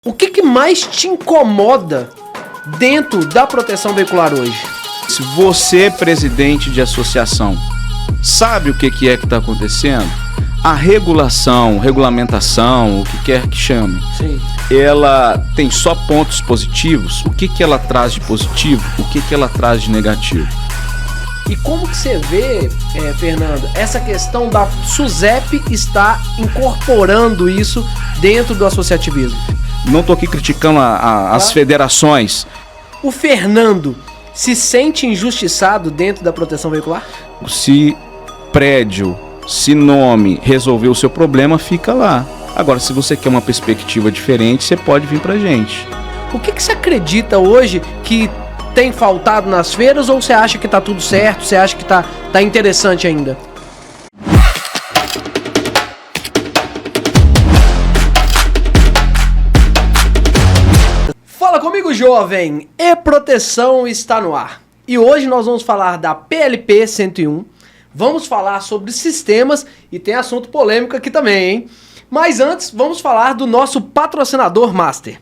O que mais te incomoda dentro da proteção veicular hoje? Se você, presidente de associação, sabe o que é que está acontecendo, a regulação, regulamentação, o que quer que chame, Sim. Ela tem só pontos positivos? O que ela traz de positivo? O que ela traz de negativo? E como que você vê, Fernando, essa questão da SUSEP está incorporando isso dentro do associativismo? Não estou aqui criticando as federações. O Fernando se sente injustiçado dentro da proteção veicular? Se prédio, se nome resolver o seu problema, fica lá. Agora, se você quer uma perspectiva diferente, você pode vir pra gente. O que você acredita hoje que tem faltado nas feiras, ou você acha que tá tudo certo, você acha que tá interessante ainda? Fala comigo, jovem! E-Proteção está no ar. E hoje nós vamos falar da PLP 101, vamos falar sobre sistemas e tem assunto polêmico aqui também, hein? Mas antes, vamos falar do nosso patrocinador master.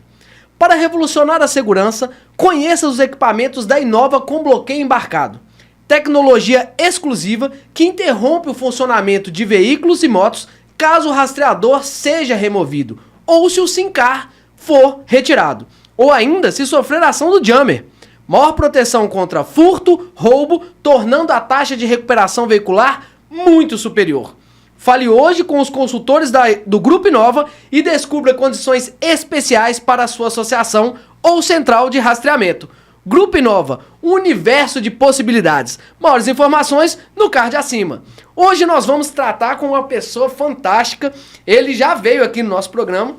Para revolucionar a segurança, conheça os equipamentos da Inova com bloqueio embarcado. Tecnologia exclusiva que interrompe o funcionamento de veículos e motos caso o rastreador seja removido ou se o SIM-car for retirado. Ou ainda se sofrer ação do jammer. Maior proteção contra furto, roubo, tornando a taxa de recuperação veicular muito superior. Fale hoje com os consultores do Grupo Inova e descubra condições especiais para a sua associação ou central de rastreamento. Grupo Inova, um universo de possibilidades. Maiores informações no card acima. Hoje nós vamos tratar com uma pessoa fantástica. Ele já veio aqui no nosso programa.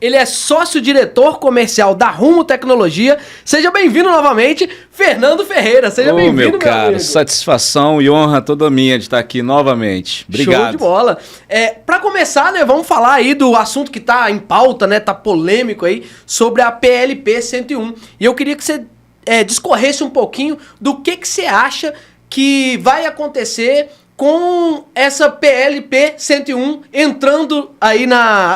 Ele é sócio-diretor comercial da Rumo Tecnologia. Seja bem-vindo novamente, Fernando Ferreira. Seja bem-vindo, meu caro. Amigo. Satisfação e honra toda minha de estar aqui novamente. Obrigado. Show de bola. Para começar, né, vamos falar aí do assunto que tá em pauta, né, tá polêmico aí, sobre a PLP 101. E eu queria que você discorresse um pouquinho do que você acha que vai acontecer com essa PLP 101 entrando aí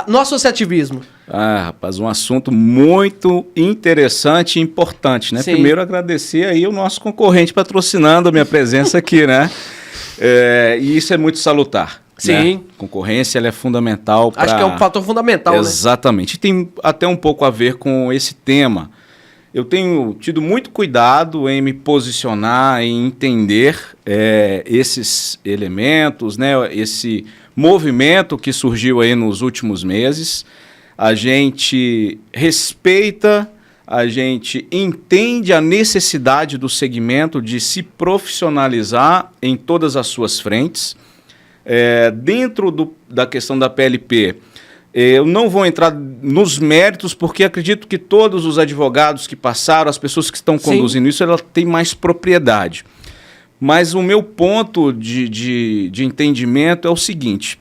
no associativismo. Rapaz, um assunto muito interessante e importante, né? Sim. Primeiro, agradecer aí o nosso concorrente patrocinando a minha presença aqui, né? E isso é muito salutar. Sim. Né? Concorrência, ela é fundamental. Acho que é um fator fundamental, Exatamente. E tem até um pouco a ver com esse tema. Eu tenho tido muito cuidado em me posicionar, em entender esses elementos, né? Esse movimento que surgiu aí nos últimos meses. A gente respeita, a gente entende a necessidade do segmento de se profissionalizar em todas as suas frentes. Dentro da questão da PLP, eu não vou entrar nos méritos, porque acredito que todos os advogados que passaram, as pessoas que estão conduzindo isso, ela tem mais propriedade. Mas o meu ponto de entendimento é o seguinte: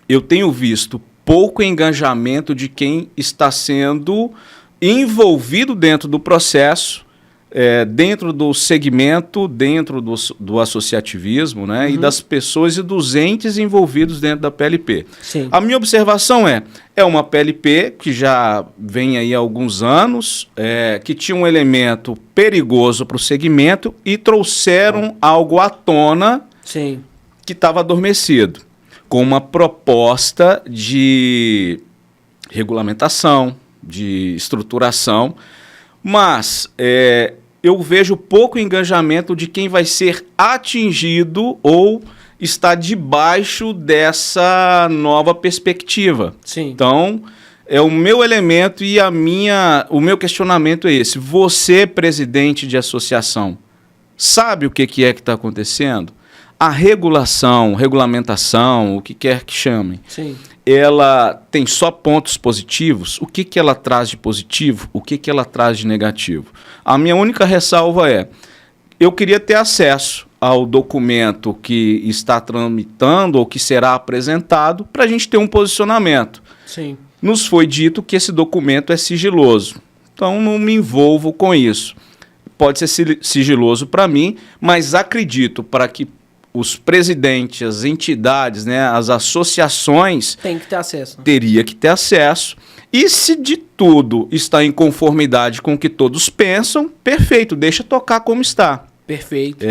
eu tenho visto pouco engajamento de quem está sendo envolvido dentro do processo, dentro do segmento, dentro do associativismo, né? Uhum. E das pessoas e dos entes envolvidos dentro da PLP. Sim. A minha observação é uma PLP que já vem aí há alguns anos, que tinha um elemento perigoso para o segmento e trouxeram algo à tona. Sim. Que estava adormecido, com uma proposta de regulamentação, de estruturação, mas eu vejo pouco engajamento de quem vai ser atingido ou está debaixo dessa nova perspectiva. Sim. Então, é o meu elemento e o meu questionamento é esse. Você, presidente de associação, sabe o que é que está acontecendo? A regulação, regulamentação, o que quer que chame, sim, ela tem só pontos positivos? O que ela traz de positivo? O que ela traz de negativo? A minha única ressalva eu queria ter acesso ao documento que está tramitando ou que será apresentado para a gente ter um posicionamento. Sim. Nos foi dito que esse documento é sigiloso, então não me envolvo com isso. Pode ser sigiloso para mim, mas acredito para que os presidentes, as entidades, né, as associações... Tem que ter acesso. Teria que ter acesso. E se de tudo está em conformidade com o que todos pensam, perfeito, deixa tocar como está. Perfeito.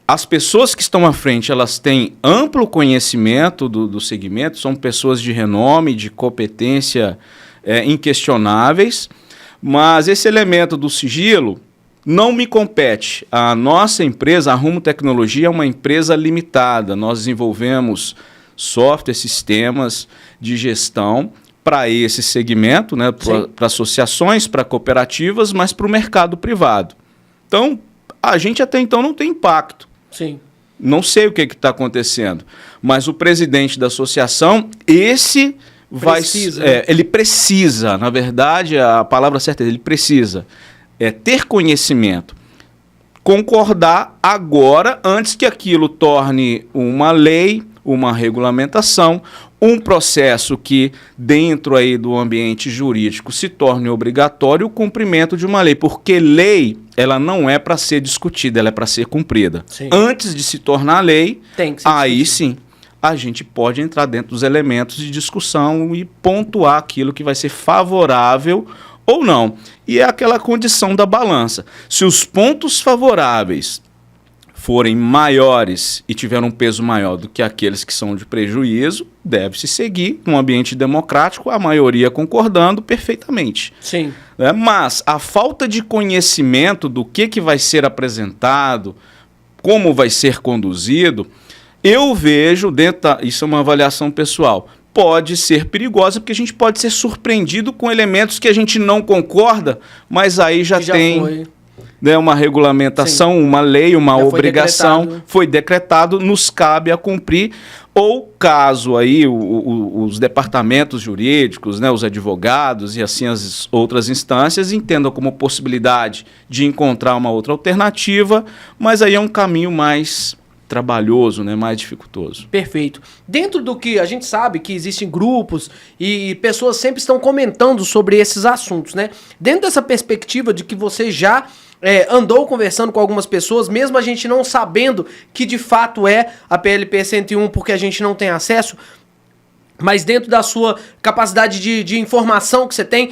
As pessoas que estão à frente, elas têm amplo conhecimento do segmento, são pessoas de renome, de competência inquestionáveis, mas esse elemento do sigilo não me compete. A nossa empresa, a Rumo Tecnologia, é uma empresa limitada. Nós desenvolvemos software, sistemas de gestão para esse segmento, né, para associações, para cooperativas, mas para o mercado privado. Então, a gente até então não tem impacto. Sim. Não sei o que está acontecendo, mas o presidente da associação, esse precisa, ele precisa, na verdade, a palavra certa é ele precisa ter conhecimento, concordar agora, antes que aquilo torne uma lei, uma regulamentação, um processo que, dentro aí do ambiente jurídico, se torne obrigatório o cumprimento de uma lei, porque lei, ela não é para ser discutida, ela é para ser cumprida. Sim. Antes de se tornar lei, tem que ser aí discutido. sim, a gente pode entrar dentro dos elementos de discussão e pontuar aquilo que vai ser favorável ou não. E é aquela condição da balança. Se os pontos favoráveis forem maiores e tiverem um peso maior do que aqueles que são de prejuízo, deve-se seguir num ambiente democrático, a maioria concordando perfeitamente. Sim. Mas a falta de conhecimento do que vai ser apresentado, como vai ser conduzido, eu vejo, isso é uma avaliação pessoal, pode ser perigosa, porque a gente pode ser surpreendido com elementos que a gente não concorda, mas aí já tem... Foi. Uma regulamentação, sim, uma lei, uma obrigação, foi decretado, nos cabe a cumprir, ou caso aí os departamentos jurídicos, os advogados e assim as outras instâncias entendam como possibilidade de encontrar uma outra alternativa, mas aí é um caminho mais trabalhoso, mais dificultoso. Perfeito. Dentro do que a gente sabe que existem grupos e pessoas sempre estão comentando sobre esses assuntos, né? Dentro dessa perspectiva de que você já andou conversando com algumas pessoas, mesmo a gente não sabendo que de fato é a PLP 101, porque a gente não tem acesso, mas dentro da sua capacidade de informação que você tem,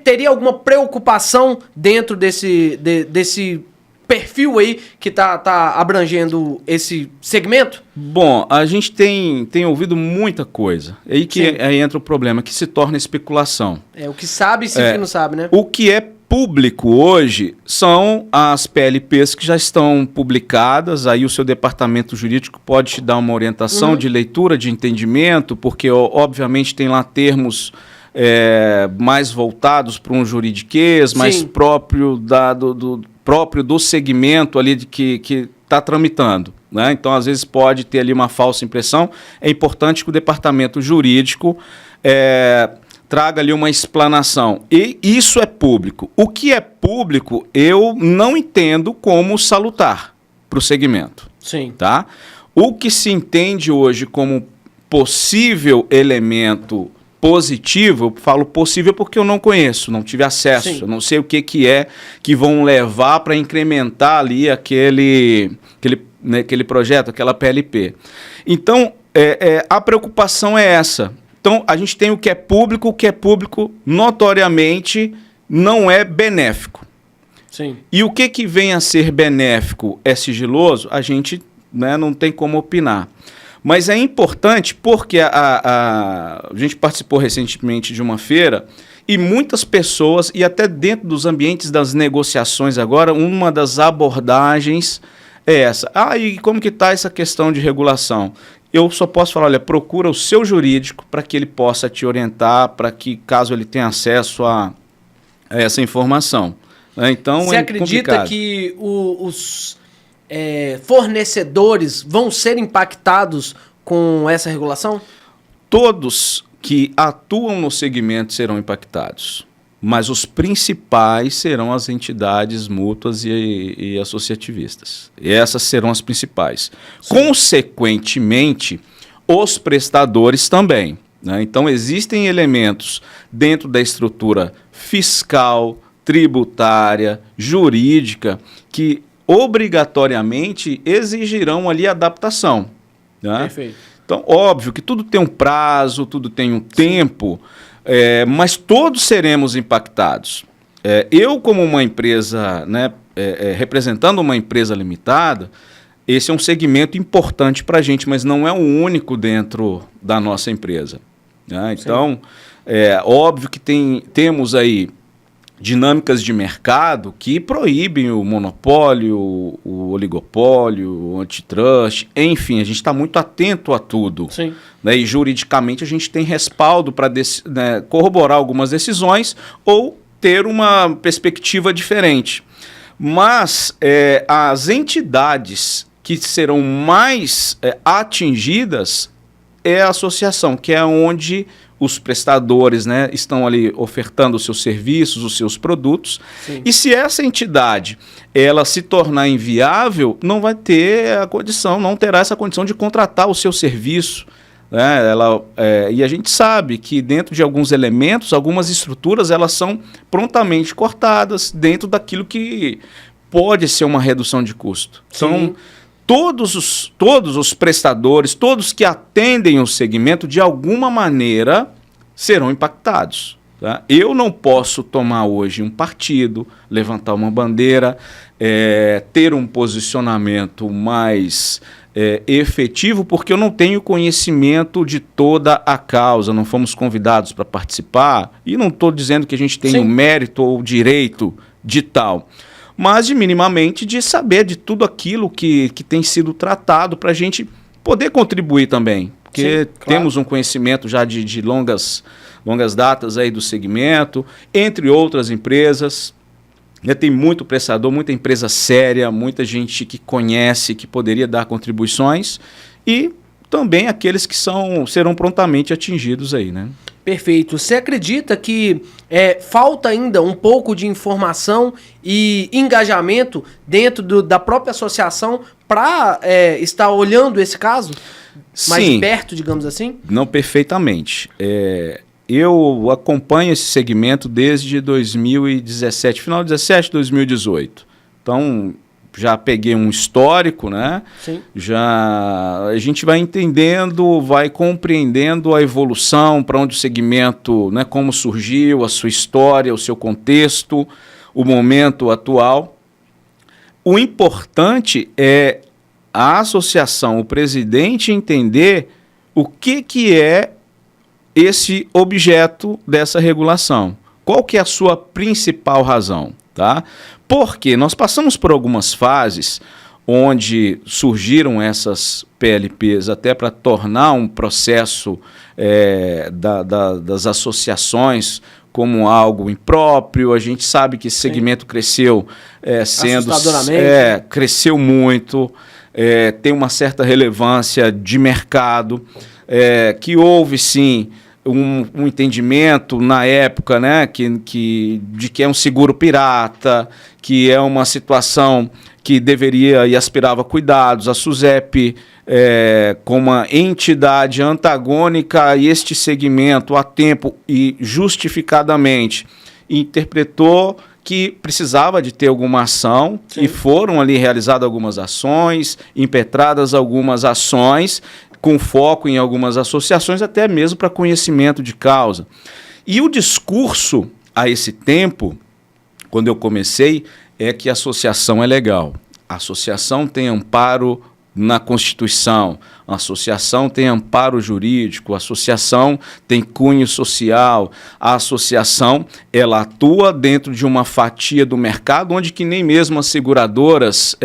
teria alguma preocupação dentro desse perfil aí que tá abrangendo esse segmento? Bom, a gente tem ouvido muita coisa. Aí que aí entra o problema, que se torna especulação. O que sabe e o que não sabe, né? O que é público hoje são as PLPs que já estão publicadas, aí o seu departamento jurídico pode te dar uma orientação de leitura, de entendimento, porque obviamente tem lá termos mais voltados para um juridiquês, mais próprio do segmento ali que está tramitando. Né? Então, às vezes, pode ter ali uma falsa impressão. É importante que o departamento jurídico traga ali uma explanação. E isso é público. O que é público, eu não entendo como salutar para o segmento. Sim. Tá? O que se entende hoje como possível elemento positivo, eu falo possível porque eu não conheço, não tive acesso, eu não sei o que é que vão levar para incrementar ali aquele projeto, aquela PLP. Então, a preocupação é essa. Então, a gente tem o que é público notoriamente não é benéfico. Sim. E o que vem a ser benéfico é sigiloso, a gente não tem como opinar. Mas é importante porque a gente participou recentemente de uma feira e muitas pessoas, e até dentro dos ambientes das negociações agora, uma das abordagens é essa. E como que está essa questão de regulação? Eu só posso falar, olha, procura o seu jurídico para que ele possa te orientar, para que, caso ele tenha acesso a essa informação. Então, você acredita complicado. Que os fornecedores vão ser impactados com essa regulação? Todos que atuam no segmento serão impactados, mas os principais serão as entidades mútuas e associativistas. E essas serão as principais. Sim. Consequentemente, os prestadores também. Né? Então, existem elementos dentro da estrutura fiscal, tributária, jurídica, que obrigatoriamente exigirão ali adaptação. Né? Perfeito. Então, óbvio que tudo tem um prazo, tudo tem um tempo, mas todos seremos impactados. Eu, como uma empresa, né, representando uma empresa limitada, esse é um segmento importante para a gente, mas não é o único dentro da nossa empresa, né? Então, óbvio que temos aí dinâmicas de mercado que proíbem o monopólio, o oligopólio, o antitrust, enfim, a gente está muito atento a tudo. Sim. Né? E juridicamente a gente tem respaldo para corroborar algumas decisões ou ter uma perspectiva diferente. Mas as entidades que serão mais atingidas é a associação, que é onde os prestadores, né, estão ali ofertando os seus serviços, os seus produtos. Sim. E se essa entidade ela se tornar inviável, não vai ter a condição, não terá essa condição de contratar o seu serviço. Né? E a gente sabe que dentro de alguns elementos, algumas estruturas, elas são prontamente cortadas dentro daquilo que pode ser uma redução de custo. Sim. Então, todos os prestadores, todos que atendem o segmento, de alguma maneira, serão impactados. Tá? Eu não posso tomar hoje um partido, levantar uma bandeira, ter um posicionamento mais efetivo, porque eu não tenho conhecimento de toda a causa, não fomos convidados para participar, e não estou dizendo que a gente tem o mérito ou o direito de tal, mas de minimamente de saber de tudo aquilo que tem sido tratado para a gente poder contribuir também, porque temos um conhecimento já de longas datas aí do segmento, entre outras empresas. Tem muito prestador, muita empresa séria, muita gente que conhece, que poderia dar contribuições, e também aqueles que serão prontamente atingidos aí, né? Perfeito. Você acredita que falta ainda um pouco de informação e engajamento dentro da própria associação para estar olhando esse caso mais perto, digamos assim? Não, perfeitamente. Eu acompanho esse segmento desde 2017, final de 2017, 2018. Então, já peguei um histórico, né? Sim. A gente vai entendendo, vai compreendendo a evolução, para onde o segmento, né, como surgiu, a sua história, o seu contexto, o momento atual. O importante é a associação, o presidente entender o que é esse objeto dessa regulação. Qual que é a sua principal razão? Tá? Porque nós passamos por algumas fases onde surgiram essas PLPs até para tornar um processo das associações como algo impróprio. A gente sabe que esse segmento cresceu cresceu muito, tem uma certa relevância de mercado, que houve sim um entendimento na época, né, de que é um seguro pirata, que é uma situação que deveria e aspirava cuidados. A SUSEP, como uma entidade antagônica a este segmento há tempo e justificadamente, interpretou que precisava de ter alguma ação. Sim. E foram ali realizadas algumas ações, impetradas algumas ações, com foco em algumas associações, até mesmo para conhecimento de causa. E o discurso a esse tempo, quando eu comecei, é que a associação é legal. A associação tem amparo na Constituição, a associação tem amparo jurídico, a associação tem cunho social, a associação ela atua dentro de uma fatia do mercado onde que nem mesmo as seguradoras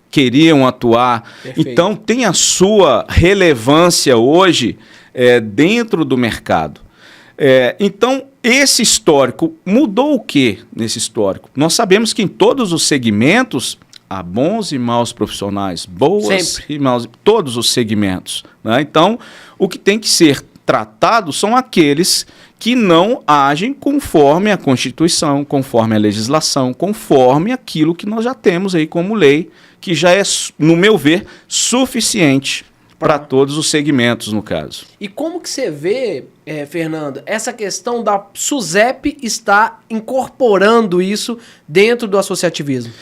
queriam atuar. Perfeito. Então, tem a sua relevância hoje dentro do mercado. Então, esse histórico, mudou o que nesse histórico? Nós sabemos que em todos os segmentos há bons e maus profissionais, boas e maus, todos os segmentos. Né? Então, o que tem que ser tratado são aqueles que não agem conforme a Constituição, conforme a legislação, conforme aquilo que nós já temos aí como lei, que já é, no meu ver, suficiente para todos os segmentos, no caso. E como que você vê, Fernando, essa questão da SUSEP está incorporando isso dentro do associativismo?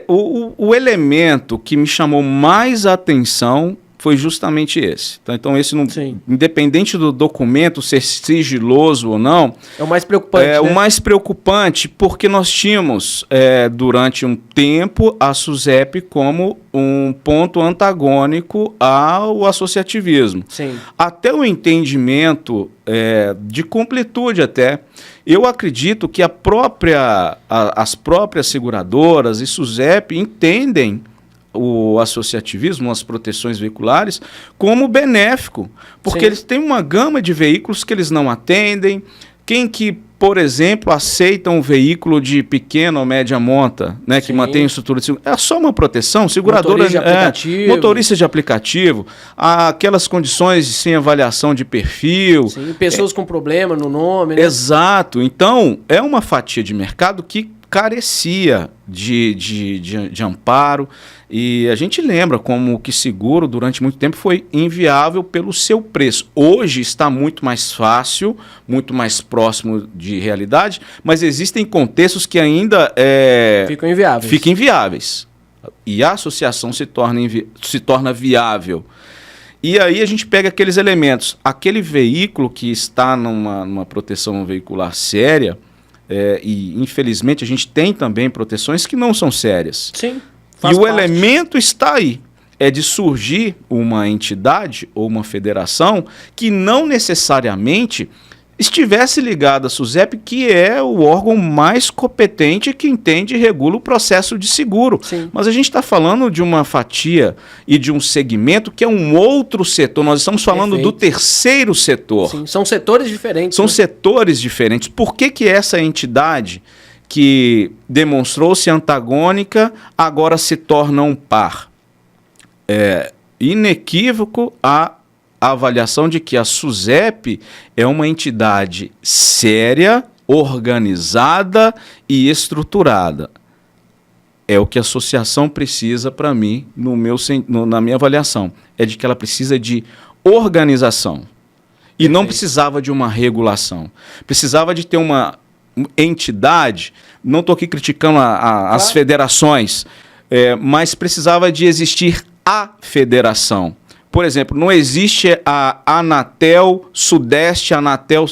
O elemento que me chamou mais a atenção foi justamente esse. Então esse não, Sim. independente do documento ser sigiloso ou não, É o mais preocupante, né? o mais preocupante, porque nós tínhamos, durante um tempo, a SUSEP como um ponto antagônico ao associativismo. Sim. Até o entendimento de completude até, eu acredito que as próprias seguradoras e SUSEP entendem o associativismo, as proteções veiculares, como benéfico, porque Sim. eles têm uma gama de veículos que eles não atendem. Quem que, por exemplo, aceita um veículo de pequena ou média monta, né, que Sim. mantém estrutura de seguro, é só uma proteção, seguradora, Motorista de aplicativo. motorista de aplicativo, aquelas condições sem avaliação de perfil. Sim, pessoas com problema no nome, né? Exato. Então, é uma fatia de mercado que carecia de amparo, e a gente lembra como que seguro durante muito tempo foi inviável pelo seu preço. Hoje está muito mais fácil, muito mais próximo de realidade, mas existem contextos que ainda Ficam inviáveis. E a associação se torna viável. E aí a gente pega aqueles elementos. Aquele veículo que está numa proteção veicular séria, e infelizmente a gente tem também proteções que não são sérias. Sim. E o elemento está aí. É de surgir uma entidade ou uma federação que não necessariamente estivesse ligada à SUSEP, que é o órgão mais competente que entende e regula o processo de seguro. Sim. Mas a gente está falando de uma fatia e de um segmento que é um outro setor. Nós estamos falando do terceiro setor. Sim, são setores diferentes. São setores diferentes. Por que essa entidade que demonstrou-se antagônica agora se torna um par? É inequívoco a avaliação de que a SUSEP é uma entidade séria, organizada e estruturada. É o que a associação precisa para mim, na minha avaliação. É de que ela precisa de organização. E não precisava de uma regulação. Precisava de ter uma entidade, não estou aqui criticando as federações, mas precisava de existir a federação. Por exemplo, não existe a Anatel Sudeste,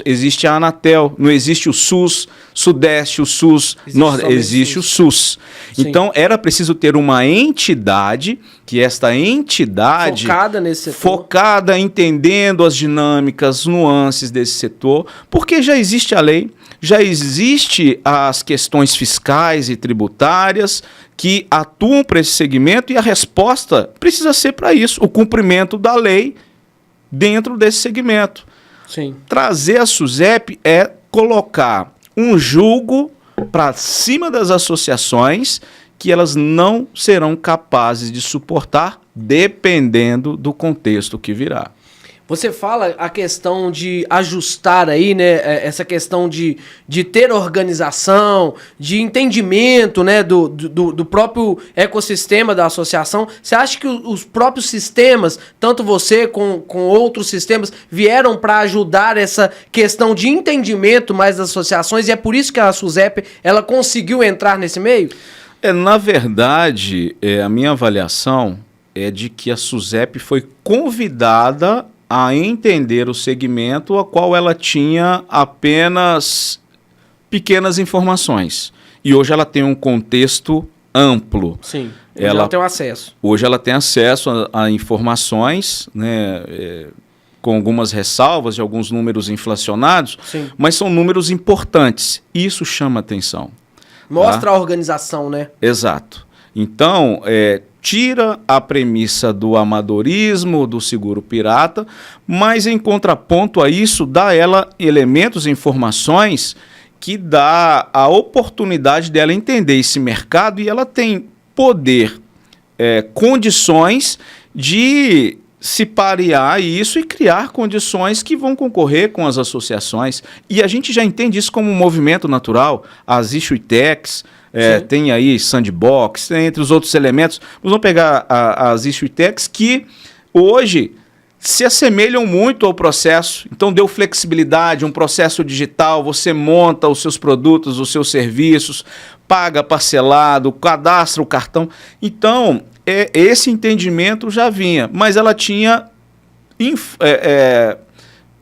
existe a Anatel, não existe o SUS Sudeste, o SUS Nordeste, existe o SUS. Sim. Então, era preciso ter uma entidade, que esta entidade... Focada nesse setor. Focada, entendendo as dinâmicas, nuances desse setor, porque já existe a lei, já existe as questões fiscais e tributárias que atuam para esse segmento, e a resposta precisa ser para isso, o cumprimento da lei dentro desse segmento. Sim. Trazer a SUSEP é colocar um julgo para cima das associações que elas não serão capazes de suportar, dependendo do contexto que virá. Você fala a questão de ajustar aí, né, essa questão de ter organização, de entendimento, né, do próprio ecossistema da associação. Você acha que os próprios sistemas, tanto você com outros sistemas, vieram para ajudar essa questão de entendimento mais das associações, e é por isso que a SUSEP ela conseguiu entrar nesse meio? Na verdade, a minha avaliação é de que a SUSEP foi convidada a entender o segmento a qual ela tinha apenas pequenas informações. E hoje ela tem um contexto amplo. Sim, ela tem acesso. Hoje ela tem acesso a informações, né, com algumas ressalvas de alguns números inflacionados, sim, mas são números importantes. Isso chama atenção. Mostra a organização, né? Exato. Então, tira a premissa do amadorismo, do seguro pirata, mas em contraponto a isso, dá a ela elementos e informações que dá a oportunidade dela entender esse mercado, e ela tem poder, condições de se parear isso e criar condições que vão concorrer com as associações. E a gente já entende isso como um movimento natural. As IssueTechs, tem aí Sandbox, tem entre os outros elementos. Vamos pegar as IssueTechs que hoje se assemelham muito ao processo. Então deu flexibilidade, um processo digital, você monta os seus produtos, os seus serviços, paga parcelado, cadastra o cartão. Então esse entendimento já vinha, mas ela tinha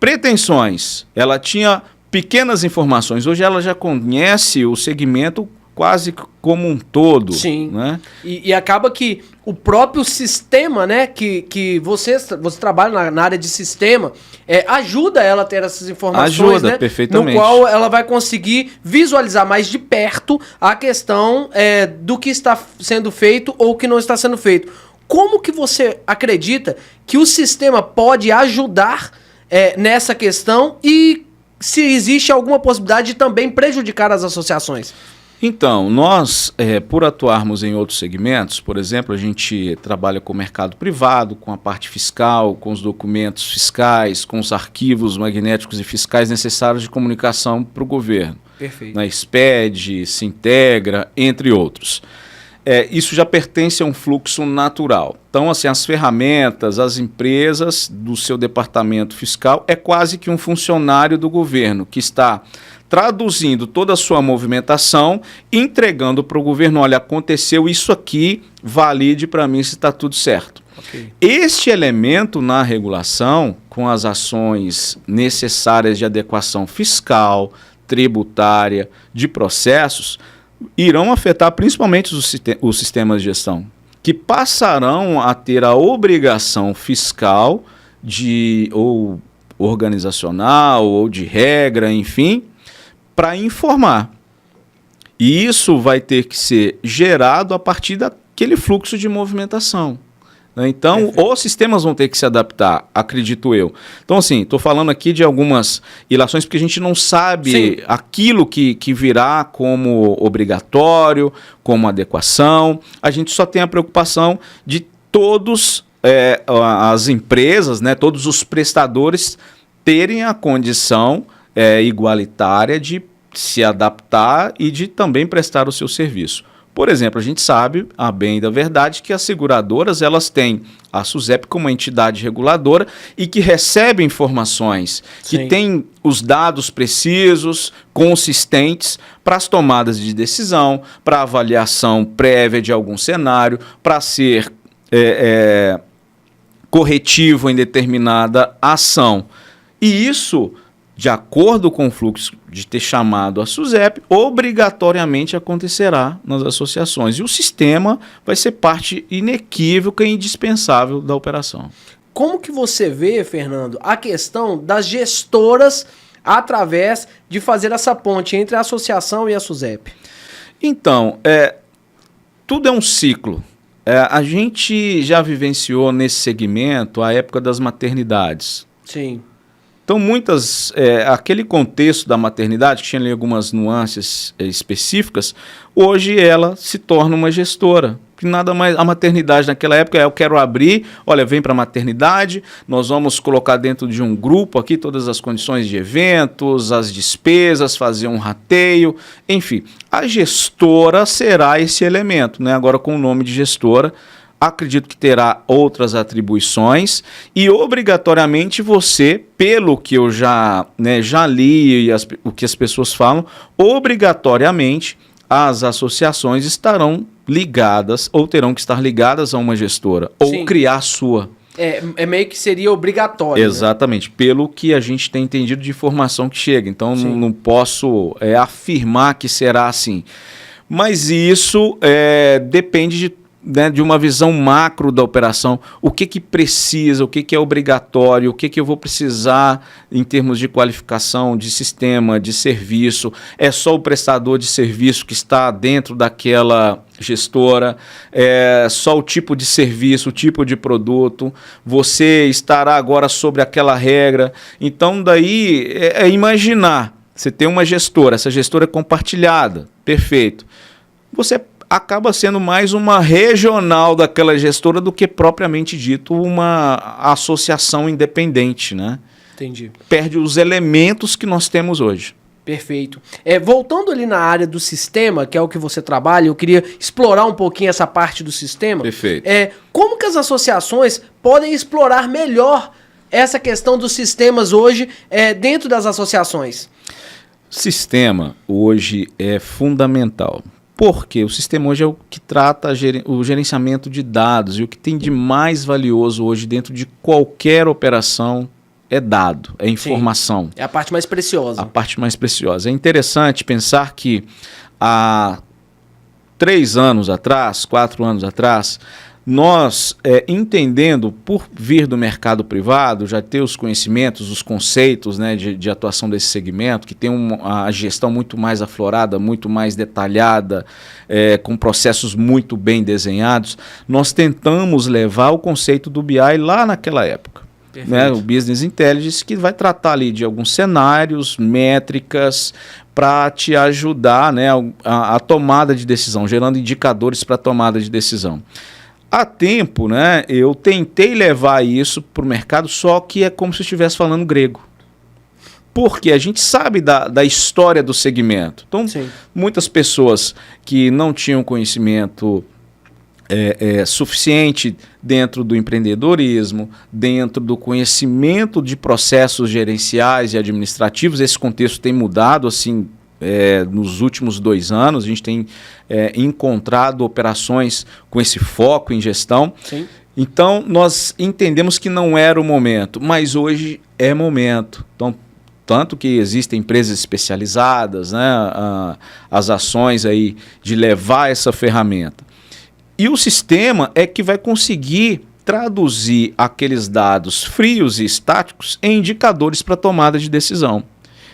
pretensões, ela tinha pequenas informações. Hoje ela já conhece o segmento quase como um todo. Sim. Né? E acaba que o próprio sistema, né, que você trabalha na área de sistema, ajuda ela a ter essas informações, ajuda, né, perfeitamente. no qual ela vai conseguir visualizar mais de perto a questão do que está sendo feito ou que não está sendo feito. Como que você acredita que o sistema pode ajudar nessa questão e se existe alguma possibilidade de também prejudicar as associações? Então, nós, por atuarmos em outros segmentos, por exemplo, a gente trabalha com o mercado privado, com a parte fiscal, com os documentos fiscais, com os arquivos magnéticos e fiscais necessários de comunicação para o governo. Perfeito. Na SPED, Sintegra, entre outros. Isso já pertence a um fluxo natural. Então, assim, as ferramentas, as empresas do seu departamento fiscal é quase que um funcionário do governo que está traduzindo toda a sua movimentação, entregando para o governo, olha, aconteceu isso aqui, valide para mim se está tudo certo. Okay. Este elemento na regulação, com as ações necessárias de adequação fiscal, tributária, de processos, irão afetar principalmente os sistemas de gestão, que passarão a ter a obrigação fiscal ou organizacional ou de regra, enfim, para informar. E isso vai ter que ser gerado a partir daquele fluxo de movimentação. Então, perfeito, os sistemas vão ter que se adaptar, acredito eu. Então, assim, estou falando aqui de algumas ilações porque a gente não sabe, sim, aquilo que virá como obrigatório, como adequação. A gente só tem a preocupação de todos as empresas, né, todos os prestadores terem a condição igualitária de se adaptar e de também prestar o seu serviço. Por exemplo, a gente sabe, a bem da verdade, que as seguradoras elas têm a SUSEP como uma entidade reguladora e que recebe informações, sim, que tem os dados precisos, consistentes para as tomadas de decisão, para avaliação prévia de algum cenário, para ser corretivo em determinada ação. E isso, de acordo com o fluxo de ter chamado a SUSEP, obrigatoriamente acontecerá nas associações. E o sistema vai ser parte inequívoca e indispensável da operação. Como que você vê, Fernando, a questão das gestoras através de fazer essa ponte entre a associação e a SUSEP? Então, tudo é um ciclo. A gente já vivenciou nesse segmento a época das maternidades. Sim. Então, aquele contexto da maternidade, que tinha ali algumas nuances específicas, hoje ela se torna uma gestora. Que nada mais, a maternidade naquela época eu quero abrir, olha, vem para a maternidade, nós vamos colocar dentro de um grupo aqui todas as condições de eventos, as despesas, fazer um rateio, enfim. A gestora será esse elemento, né? Agora com o nome de gestora. Acredito que terá outras atribuições e, obrigatoriamente, você, pelo que eu já li e o que as pessoas falam, obrigatoriamente as associações estarão ligadas ou terão que estar ligadas a uma gestora, sim, ou criar a sua. Meio que seria obrigatório. Exatamente, né? Pelo que a gente tem entendido de informação que chega. Então, não posso afirmar que será assim. Mas isso depende de uma visão macro da operação, o que precisa, o que é obrigatório, o que eu vou precisar em termos de qualificação, de sistema, de serviço, é só o prestador de serviço que está dentro daquela gestora, só o tipo de serviço, o tipo de produto, você estará agora sobre aquela regra. Então, daí imaginar, você tem uma gestora, essa gestora é compartilhada, perfeito. Você acaba sendo mais uma regional daquela gestora do que propriamente dito uma associação independente, né? Entendi. Perde os elementos que nós temos hoje. Perfeito. Voltando ali na área do sistema, que é o que você trabalha, eu queria explorar um pouquinho essa parte do sistema. Perfeito. Como que as associações podem explorar melhor essa questão dos sistemas hoje dentro das associações? Sistema hoje é fundamental. Porque o sistema hoje é o que trata o gerenciamento de dados, e o que tem de mais valioso hoje dentro de qualquer operação é dado, é informação. Sim, é a parte mais preciosa. A parte mais preciosa. É interessante pensar que há 3 anos atrás, 4 anos atrás, nós, entendendo, por vir do mercado privado, já ter os conhecimentos, os conceitos, né, de atuação desse segmento, que tem a gestão muito mais aflorada, muito mais detalhada, com processos muito bem desenhados, nós tentamos levar o conceito do BI lá naquela época. Né, o Business Intelligence, que vai tratar ali de alguns cenários, métricas, para te ajudar, né, a tomada de decisão, gerando indicadores para a tomada de decisão. Há tempo, né, eu tentei levar isso para o mercado, só que é como se eu estivesse falando grego. Porque a gente sabe da história do segmento. Então, sim, muitas pessoas que não tinham conhecimento suficiente dentro do empreendedorismo, dentro do conhecimento de processos gerenciais e administrativos, esse contexto tem mudado assim nos últimos 2 anos. A gente tem encontrado operações com esse foco em gestão. Sim. Então, nós entendemos que não era o momento, mas hoje é momento. Então, tanto que existem empresas especializadas, né, as ações aí de levar essa ferramenta. E o sistema é que vai conseguir traduzir aqueles dados frios e estáticos em indicadores para tomada de decisão.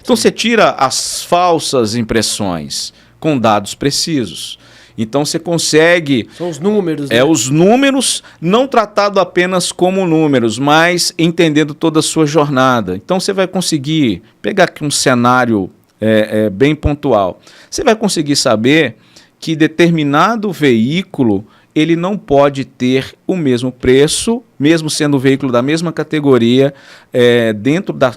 Então, você tira as falsas impressões com dados precisos. Então, você consegue... São os números. Né? Os números, não tratado apenas como números, mas entendendo toda a sua jornada. Então, você vai conseguir pegar aqui um cenário bem pontual. Você vai conseguir saber que determinado veículo ele não pode ter o mesmo preço, mesmo sendo um veículo da mesma categoria,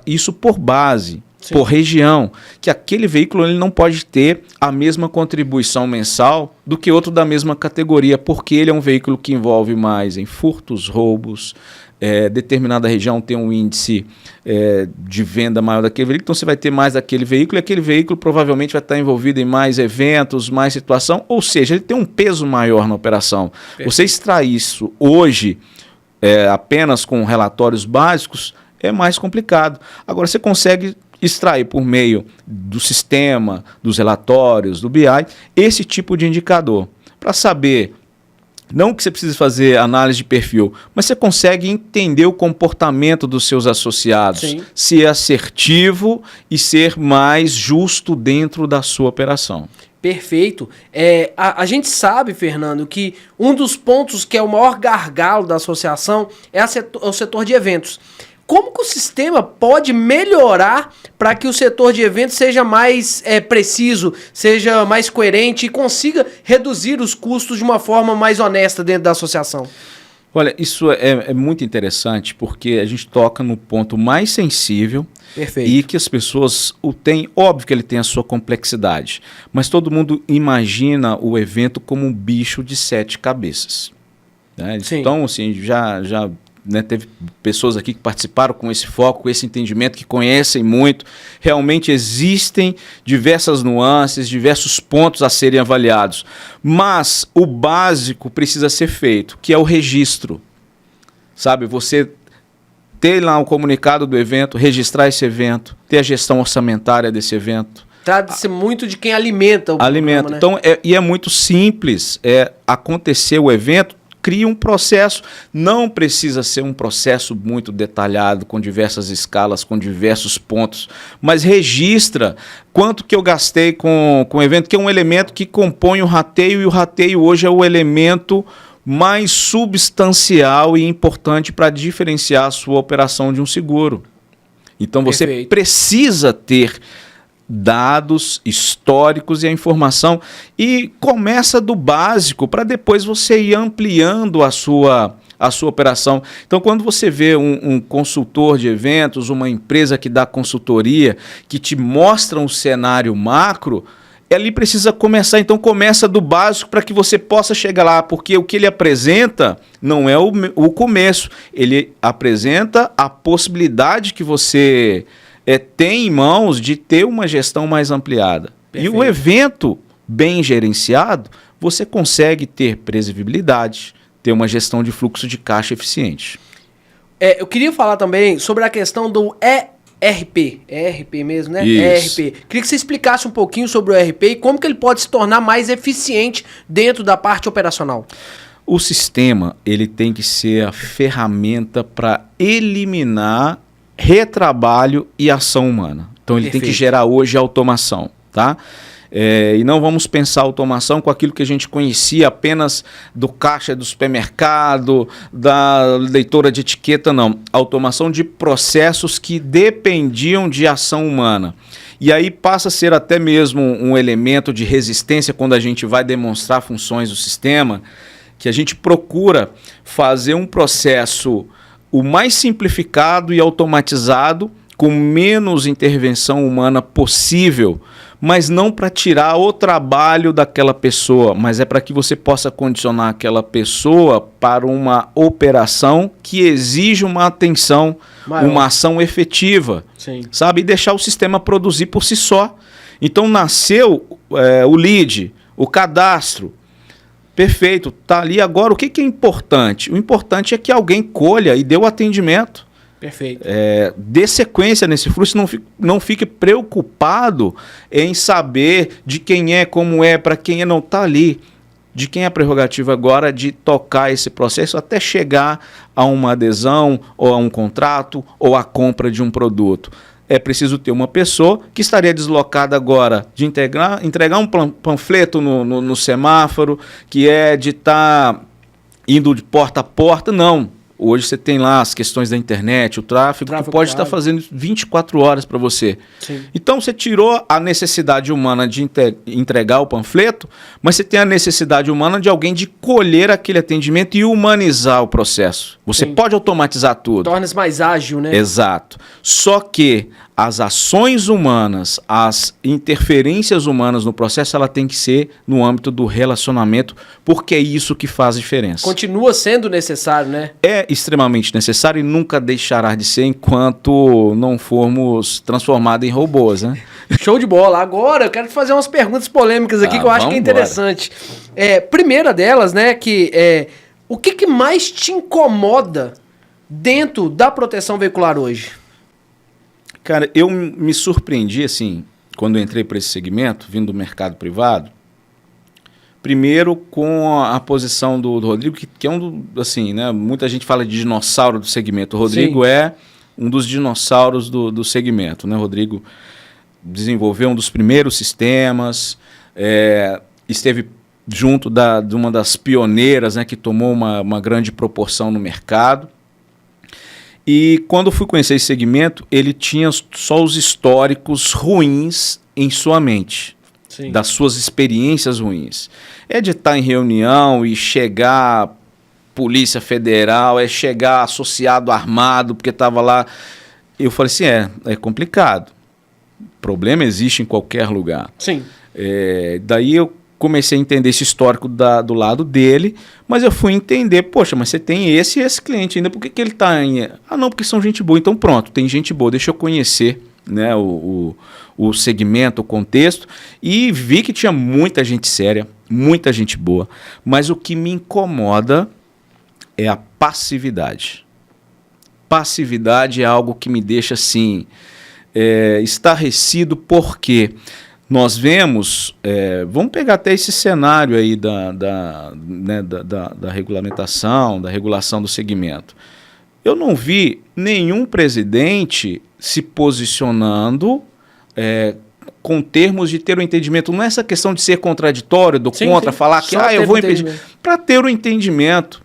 isso por base. Sim. Por região, que aquele veículo ele não pode ter a mesma contribuição mensal do que outro da mesma categoria, porque ele é um veículo que envolve mais em furtos, roubos, determinada região tem um índice de venda maior daquele veículo, então você vai ter mais daquele veículo, e aquele veículo provavelmente vai estar envolvido em mais eventos, mais situação, ou seja, ele tem um peso maior na operação. Perfeito. Você extrair isso hoje apenas com relatórios básicos é mais complicado. Agora você consegue extrair por meio do sistema, dos relatórios, do BI, esse tipo de indicador, para saber, não que você precise fazer análise de perfil, mas você consegue entender o comportamento dos seus associados, sim, ser assertivo e ser mais justo dentro da sua operação. Perfeito. A gente sabe, Fernando, que um dos pontos que é o maior gargalo da associação é o setor de eventos. Como que o sistema pode melhorar para que o setor de eventos seja mais preciso, seja mais coerente e consiga reduzir os custos de uma forma mais honesta dentro da associação? Olha, isso é muito interessante, porque a gente toca no ponto mais sensível. Perfeito. E que as pessoas o têm, óbvio que ele tem a sua complexidade, mas todo mundo imagina o evento como um bicho de 7 cabeças. Né? Então, assim, já né, teve pessoas aqui que participaram com esse foco, com esse entendimento, que conhecem muito. Realmente existem diversas nuances, diversos pontos a serem avaliados. Mas o básico precisa ser feito, que é o registro. Sabe, você ter lá o comunicado do evento, registrar esse evento, ter a gestão orçamentária desse evento. Trata-se muito de quem alimenta o programa, né? Então, é muito simples acontecer o evento. Cria um processo, não precisa ser um processo muito detalhado, com diversas escalas, com diversos pontos, mas registra quanto que eu gastei com o evento, que é um elemento que compõe o rateio, e o rateio hoje é o elemento mais substancial e importante para diferenciar a sua operação de um seguro. Então você Perfeito. Precisa ter dados históricos e a informação, e começa do básico para depois você ir ampliando a sua operação. Então, quando você vê um consultor de eventos, uma empresa que dá consultoria, que te mostra um cenário macro, ali precisa começar. Então, começa do básico para que você possa chegar lá, porque o que ele apresenta não é o começo, ele apresenta a possibilidade que você tem em mãos de ter uma gestão mais ampliada. Perfeito. E o evento, bem gerenciado, você consegue ter previsibilidade, ter uma gestão de fluxo de caixa eficiente. Eu queria falar também sobre a questão do ERP. É ERP mesmo, né? Isso. ERP. Queria que você explicasse um pouquinho sobre o ERP e como que ele pode se tornar mais eficiente dentro da parte operacional. O sistema, ele tem que ser a ferramenta para eliminar retrabalho e ação humana. Então ele tem que gerar hoje automação, tá? E não vamos pensar automação com aquilo que a gente conhecia apenas do caixa do supermercado, da leitora de etiqueta, não. Automação de processos que dependiam de ação humana. E aí passa a ser até mesmo um elemento de resistência quando a gente vai demonstrar funções do sistema, que a gente procura fazer um processo o mais simplificado e automatizado, com menos intervenção humana possível, mas não para tirar o trabalho daquela pessoa, mas é para que você possa condicionar aquela pessoa para uma operação que exige uma atenção, maior, uma ação efetiva, sim, sabe? E deixar o sistema produzir por si só. Então nasceu o lead, o cadastro, perfeito, tá ali agora. O que é importante? O importante é que alguém colha e dê o atendimento. Perfeito. Dê sequência nesse fluxo, não fique preocupado em saber de quem é, como é, para quem é, não está ali. De quem é a prerrogativa agora de tocar esse processo até chegar a uma adesão, ou a um contrato, ou a compra de um produto. É preciso ter uma pessoa que estaria deslocada agora de entregar um panfleto no semáforo, que é de estar indo de porta a porta, não. Hoje você tem lá as questões da internet, o tráfego que pode estar fazendo 24 horas para você. Sim. Então você tirou a necessidade humana de entregar o panfleto, mas você tem a necessidade humana de alguém de colher aquele atendimento e humanizar o processo. Você Sim. pode automatizar tudo. Torna-se mais ágil, né? Exato. Só que as ações humanas, as interferências humanas no processo, ela tem que ser no âmbito do relacionamento, porque é isso que faz diferença. Continua sendo necessário, né? É extremamente necessário e nunca deixará de ser enquanto não formos transformados em robôs, né? Show de bola. Agora eu quero te fazer umas perguntas polêmicas aqui que eu acho que é interessante. Primeira delas, né, o que mais te incomoda dentro da proteção veicular hoje? Cara, eu me surpreendi, assim, quando eu entrei para esse segmento, vindo do mercado privado, primeiro com a posição do Rodrigo, que é assim, né, muita gente fala de dinossauro do segmento. O Rodrigo Sim. é um dos dinossauros do segmento, né? O Rodrigo desenvolveu um dos primeiros sistemas, esteve junto de uma das pioneiras, né, que tomou uma grande proporção no mercado. E quando eu fui conhecer esse segmento, ele tinha só os históricos ruins em sua mente, Sim. das suas experiências ruins. É de estar em reunião e chegar Polícia Federal, é chegar associado armado, porque estava lá. Eu falei assim, é complicado. Problema existe em qualquer lugar. Sim. Daí eu comecei a entender esse histórico do lado dele, mas eu fui entender, poxa, mas você tem esse e esse cliente ainda, por que ele está em... não, porque são gente boa. Então pronto, tem gente boa, deixa eu conhecer, né, o segmento, o contexto, e vi que tinha muita gente séria, muita gente boa, mas o que me incomoda é a passividade. Passividade é algo que me deixa assim, estarrecido, porque nós vemos, vamos pegar até esse cenário aí da regulamentação, da regulação do segmento. Eu não vi nenhum presidente se posicionando com termos de ter o entendimento. Não é essa questão de ser contraditório, do sim, contra, sim. falar que eu vou impedir. Para ter o entendimento,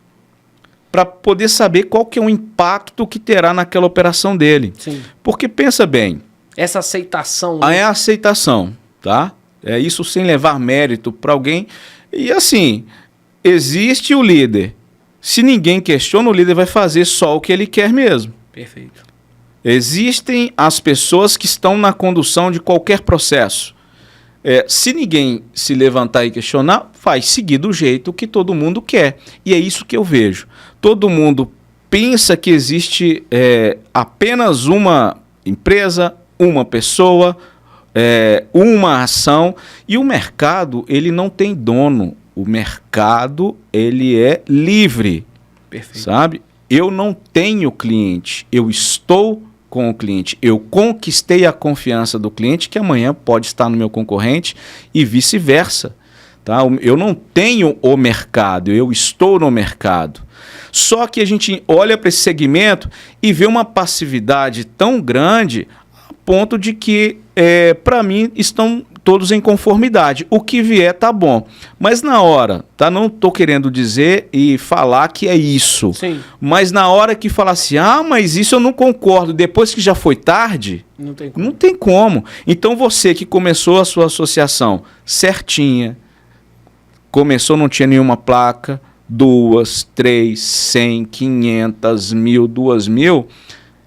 para poder saber qual que é o impacto que terá naquela operação dele. Sim. Porque pensa bem. Essa aceitação. Né? É a aceitação. Tá? Isso sem levar mérito para alguém. E assim, existe o líder. Se ninguém questiona, o líder vai fazer só o que ele quer mesmo. Perfeito. Existem as pessoas que estão na condução de qualquer processo. Se ninguém se levantar e questionar, vai seguir do jeito que todo mundo quer. E é isso que eu vejo. Todo mundo pensa que existe apenas uma empresa, uma pessoa, uma ação. E o mercado, ele não tem dono. O mercado, ele é livre. Perfeito. Sabe? Eu não tenho cliente, eu estou com o cliente. Eu conquistei a confiança do cliente, que amanhã pode estar no meu concorrente e vice-versa. Tá? Eu não tenho o mercado, eu estou no mercado. Só que a gente olha para esse segmento e vê uma passividade tão grande a ponto de que, para mim, estão todos em conformidade. O que vier tá bom. Mas na hora, tá? Não estou querendo dizer e falar que é isso. Sim. Mas na hora que falar assim, mas isso eu não concordo, depois que já foi tarde, Não tem como. não tem como. Então você que começou a sua associação certinha, começou, não tinha nenhuma placa, 2, 3, 100, 500, 1000, 2000,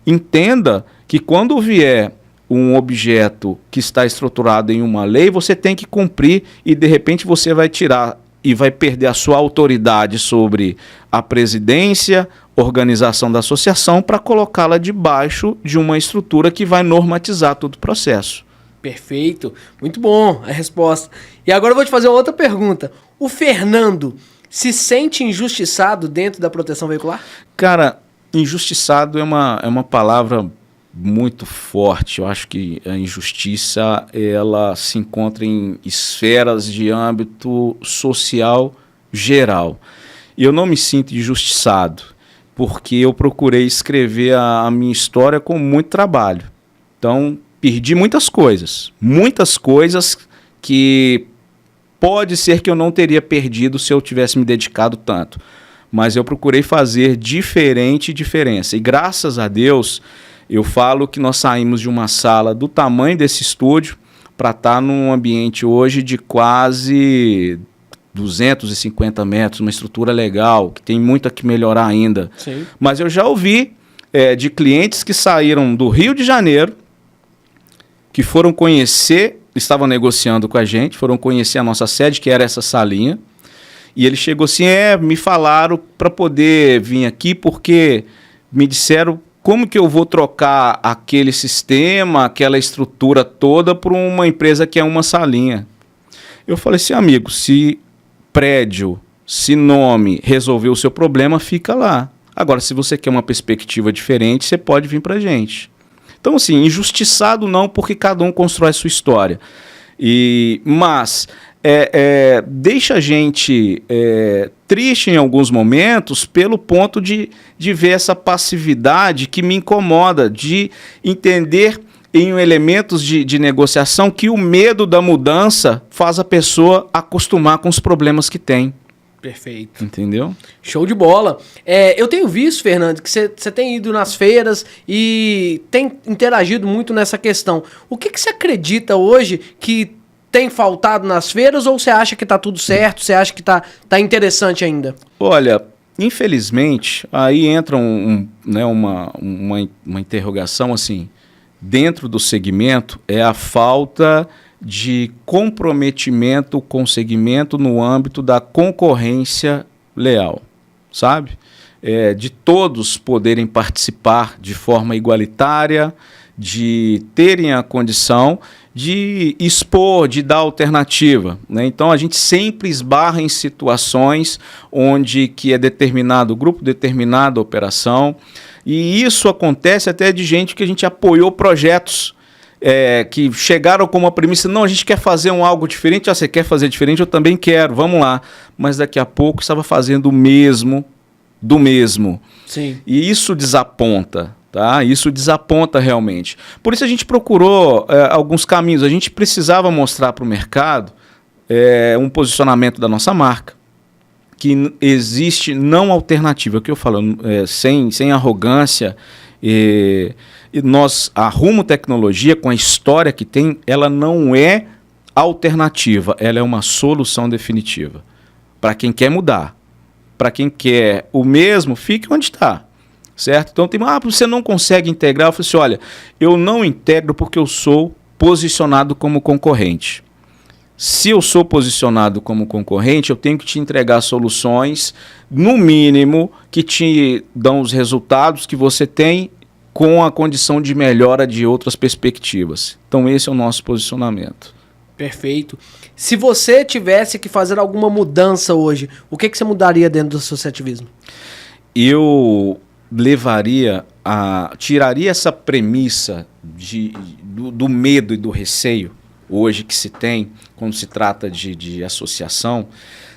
entenda que quando vier um objeto que está estruturado em uma lei, você tem que cumprir e de repente você vai tirar e vai perder a sua autoridade sobre a presidência, organização da associação para colocá-la debaixo de uma estrutura que vai normatizar todo o processo. Perfeito. Muito bom a resposta. E agora eu vou te fazer outra pergunta. O Fernando se sente injustiçado dentro da proteção veicular? Cara, injustiçado é uma palavra muito forte. Eu acho que a injustiça ela se encontra em esferas de âmbito social geral. E eu não me sinto injustiçado, porque eu procurei escrever a minha história com muito trabalho. Então, perdi muitas coisas que pode ser que eu não teria perdido se eu tivesse me dedicado tanto. Mas eu procurei fazer diferença. E graças a Deus, eu falo que nós saímos de uma sala do tamanho desse estúdio para estar num ambiente hoje de quase 250 metros, uma estrutura legal, que tem muito a que melhorar ainda. Sim. Mas eu já ouvi de clientes que saíram do Rio de Janeiro, que foram conhecer, estavam negociando com a gente, foram conhecer a nossa sede, que era essa salinha, e ele chegou assim, me falaram para poder vir aqui, porque me disseram como que eu vou trocar aquele sistema, aquela estrutura toda por uma empresa que é uma salinha. Eu falei assim, amigo, se prédio, se nome resolver o seu problema, fica lá. Agora, se você quer uma perspectiva diferente, você pode vir para a gente. Então, assim, injustiçado não, porque cada um constrói a sua história. Mas deixa a gente triste em alguns momentos pelo ponto de ver essa passividade que me incomoda, de entender em elementos de negociação que o medo da mudança faz a pessoa acostumar com os problemas que tem. Perfeito. Entendeu? Show de bola. Eu tenho visto, Fernando, que você tem ido nas feiras e tem interagido muito nessa questão. O que você acredita hoje que tem faltado nas feiras ou você acha que está tudo certo? Você acha que tá interessante ainda? Olha, infelizmente, aí entra uma interrogação assim, dentro do segmento, é a falta de comprometimento com o segmento no âmbito da concorrência leal, sabe? De todos poderem participar de forma igualitária, de terem a condição de expor, de dar alternativa, né? Então a gente sempre esbarra em situações onde que é determinado grupo, determinada operação, e isso acontece até de gente que a gente apoiou projetos que chegaram com uma premissa, não, a gente quer fazer algo diferente, você quer fazer diferente, eu também quero, vamos lá. Mas daqui a pouco estava fazendo o mesmo do mesmo. Sim. E isso desaponta, tá? Isso desaponta realmente. Por isso a gente procurou alguns caminhos. A gente precisava mostrar para o mercado um posicionamento da nossa marca, que existe não alternativa, que eu falo, sem arrogância. A Rumo Tecnologia, com a história que tem, ela não é alternativa, ela é uma solução definitiva. Para quem quer mudar, para quem quer o mesmo, fique onde está. Certo? Então, você não consegue integrar. Eu falei assim, olha, eu não integro porque eu sou posicionado como concorrente. Se eu sou posicionado como concorrente, eu tenho que te entregar soluções, no mínimo, que te dão os resultados que você tem com a condição de melhora de outras perspectivas. Então esse é o nosso posicionamento. Perfeito. Se você tivesse que fazer alguma mudança hoje, o que você mudaria dentro do associativismo? Eu tiraria essa premissa do medo e do receio hoje que se tem quando se trata de associação.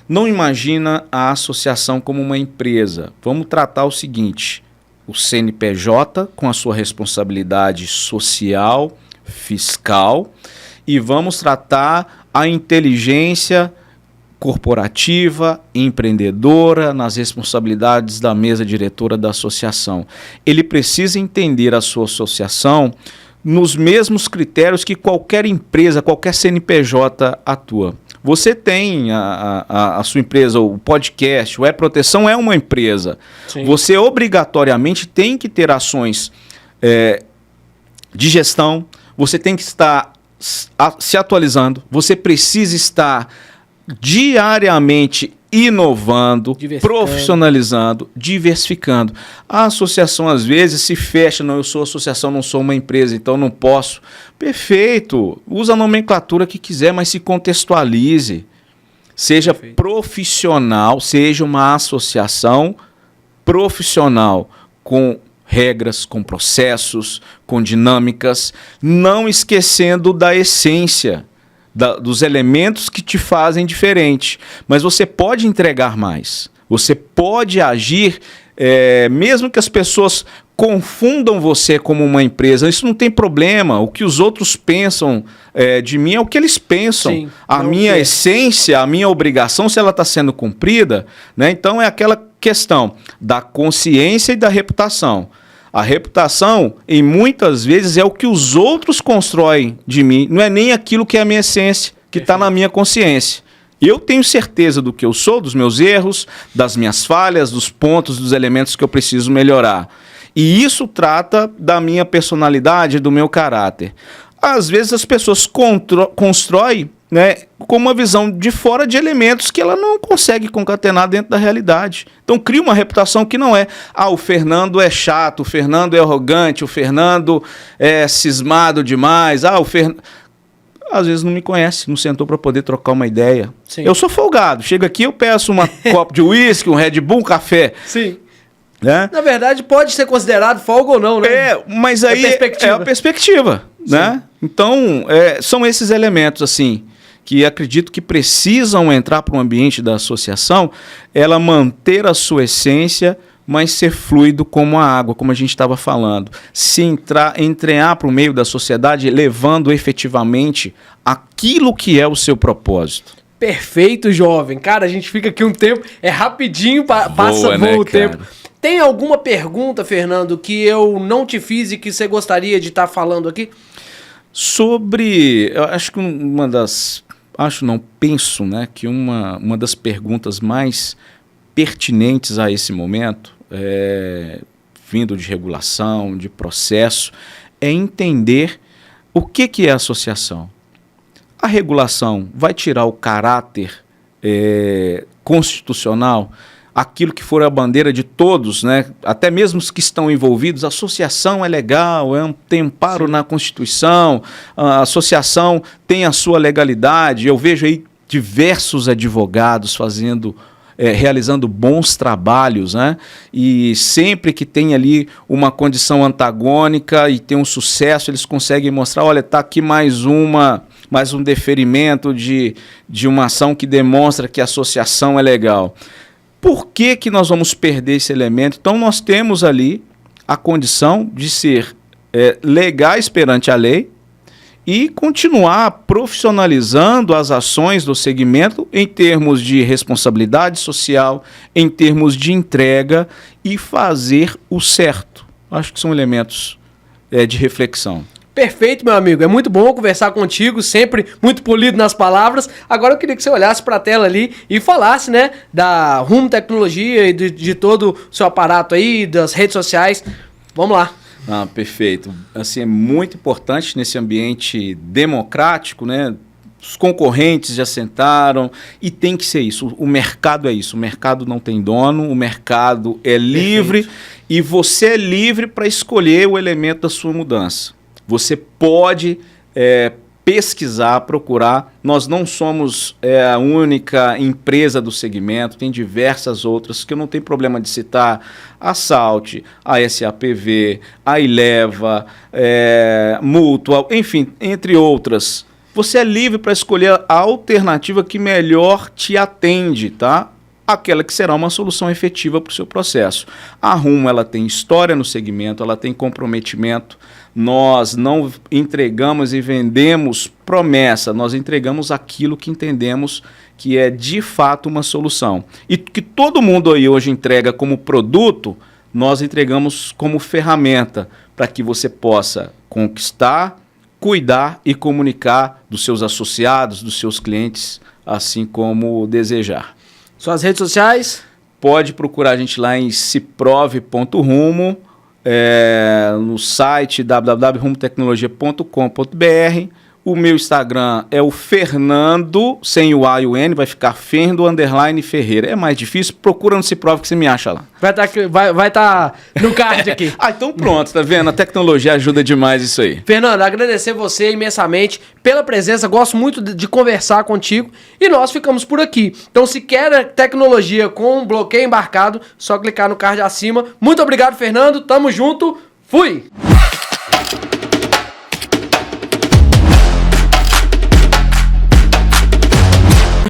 Não imagina a associação como uma empresa. Vamos tratar o seguinte: o CNPJ com a sua responsabilidade social, fiscal, e vamos tratar a inteligência corporativa, empreendedora, nas responsabilidades da mesa diretora da associação. Ele precisa entender a sua associação nos mesmos critérios que qualquer empresa, qualquer CNPJ atua. Você tem a sua empresa, o podcast, o E-Proteção é uma empresa. Sim. Você obrigatoriamente tem que ter ações de gestão, você tem que estar se atualizando, você precisa estar diariamente inovando, profissionalizando, diversificando. A associação às vezes se fecha, não, eu sou associação, não sou uma empresa, então não posso. Perfeito, usa a nomenclatura que quiser, mas se contextualize. Seja profissional, seja uma associação profissional, com regras, com processos, com dinâmicas, não esquecendo da essência, dos elementos que te fazem diferente. Mas você pode entregar mais, você pode agir, mesmo que as pessoas confundam você como uma empresa, isso não tem problema. O que os outros pensam de mim é o que eles pensam. Sim, a minha essência, a minha obrigação, se ela está sendo cumprida, né? Então é aquela questão da consciência e da reputação. A reputação, em muitas vezes, é o que os outros constroem de mim, não é nem aquilo que é a minha essência, que está na minha consciência. Eu tenho certeza do que eu sou, dos meus erros, das minhas falhas, dos pontos, dos elementos que eu preciso melhorar. E isso trata da minha personalidade, do meu caráter. Às vezes as pessoas constroem, né, com uma visão de fora de elementos que ela não consegue concatenar dentro da realidade. Então cria uma reputação que não é. O Fernando é chato, o Fernando é arrogante, o Fernando é cismado demais. O Fernando... Às vezes não me conhece, não sentou para poder trocar uma ideia. Sim. Eu sou folgado. Chego aqui, eu peço uma copo de uísque, um Red Bull, um café. Sim. Né? Na verdade, pode ser considerado folga ou não, né? Mas aí é a perspectiva, né? Então, são esses elementos, assim, que acredito que precisam entrar para o ambiente da associação, ela manter a sua essência, mas ser fluido como a água, como a gente estava falando. Se entrar para o meio da sociedade, levando efetivamente aquilo que é o seu propósito. Perfeito, jovem. Cara, a gente fica aqui um tempo, rapidinho, voa, né, o tempo. Tem alguma pergunta, Fernando, que eu não te fiz e que você gostaria de estar falando aqui? Eu acho que penso, né, que uma das perguntas mais pertinentes a esse momento, vindo de regulação, de processo, é entender o que é associação. A regulação vai tirar o caráter constitucional, aquilo que for a bandeira de todos, né? Até mesmo os que estão envolvidos. A associação é legal, tem amparo na Constituição, a associação tem a sua legalidade. Eu vejo aí diversos advogados realizando bons trabalhos, né? E sempre que tem ali uma condição antagônica e tem um sucesso, eles conseguem mostrar, olha, está aqui mais um deferimento de uma ação que demonstra que a associação é legal. Por que nós vamos perder esse elemento? Então, nós temos ali a condição de ser legais perante a lei e continuar profissionalizando as ações do segmento em termos de responsabilidade social, em termos de entrega e fazer o certo. Acho que são elementos de reflexão. Perfeito, meu amigo. É muito bom conversar contigo, sempre muito polido nas palavras. Agora eu queria que você olhasse para a tela ali e falasse, né, da Rumo Tecnologia e de todo o seu aparato aí, das redes sociais. Vamos lá. Perfeito. Assim, é muito importante nesse ambiente democrático, né? Os concorrentes já sentaram e tem que ser isso. O mercado é isso. O mercado não tem dono, o mercado é livre. Perfeito. E você é livre para escolher o elemento da sua mudança. Você pode pesquisar, procurar. Nós não somos a única empresa do segmento, tem diversas outras que eu não tenho problema de citar. A Salt, a SAPV, a Ileva, Mutual, enfim, entre outras. Você é livre para escolher a alternativa que melhor te atende, tá? Aquela que será uma solução efetiva para o seu processo. A Rumo, ela tem história no segmento, ela tem comprometimento. Nós não entregamos e vendemos promessa, nós entregamos aquilo que entendemos que é de fato uma solução. E que todo mundo aí hoje entrega como produto, nós entregamos como ferramenta para que você possa conquistar, cuidar e comunicar dos seus associados, dos seus clientes, assim como desejar. Suas redes sociais? Pode procurar a gente lá em ciprove.rumo, no site www.rumotecnologia.com.br. O meu Instagram é o Fernando, sem o A e o N, vai ficar Ferndo_Ferreira. É mais difícil, procura no Ciprove que você me acha lá. Vai tá no card aqui. Então pronto, tá vendo? A tecnologia ajuda demais isso aí. Fernando, agradecer você imensamente pela presença, gosto muito de conversar contigo e nós ficamos por aqui. Então se quer tecnologia com bloqueio embarcado, só clicar no card acima. Muito obrigado, Fernando, tamo junto, fui!